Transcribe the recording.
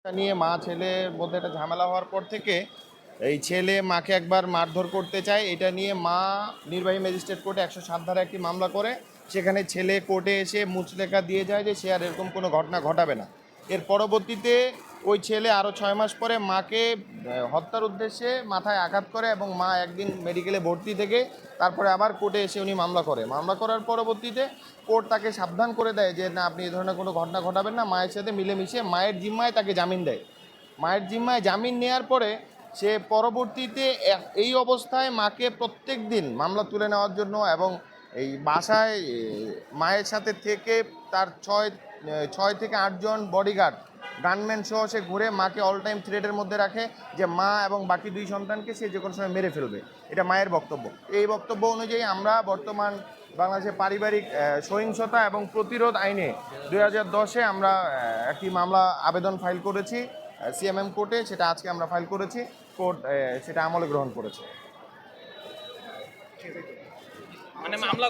নিয়ে মা ছেলের মধ্যে একটা ঝামেলা হওয়ার পর থেকে এই ছেলে মাকে একবার মারধর করতে চায়। এটা নিয়ে মা নির্বাহী ম্যাজিস্ট্রেট কোর্টে 107 ধারা একটি মামলা করে। সেখানে ছেলে কোর্টে এসে মুচলেখা দিয়ে যায় যে সে আর এরকম কোনো ঘটনা ঘটাবে না। এর পরবর্তীতে ওই ছেলে আরও 6 মাস পরে মাকে হত্যার উদ্দেশ্যে মাথায় আঘাত করে এবং মা একদিন মেডিকেলে ভর্তি থেকে তারপরে আবার কোর্টে এসে উনি মামলা করার পরবর্তীতে কোর্ট তাকে সাবধান করে দেয় যে না, আপনি এই ধরনের কোনো ঘটনা ঘটাবেন না। মায়ের সাথে মিলেমিশে মায়ের জিম্মায় তাকে জামিন দেয়। মায়ের জিম্মায় জামিন নেওয়ার পরে সে পরবর্তীতে এই অবস্থায় মাকে প্রত্যেক দিন মামলা তুলে নেওয়ার জন্য এবং এই বাসায় মায়ের সাথে থেকে তার ছয় থেকে 8 জন বডিগার্ড গানম্যান সহ সে ঘুরে মাকে অল টাইম থ্রেটের মধ্যে রাখে যে মা এবং বাকি 2 সন্তানকে সে যে কোনো সময় মেরে ফেলবে। এটা মায়ের বক্তব্য। এই বক্তব্য অনুযায়ী আমরা বর্তমান বাংলাদেশে পারিবারিক সহিংসতা এবং প্রতিরোধ আইনে 2010-এ আমরা একটি মামলা আবেদন ফাইল করেছি সিএমএম কোর্টে। সেটা আজকে আমরা ফাইল করেছি, কোর্ট সেটা আমলে গ্রহণ করেছে। মানে মামলা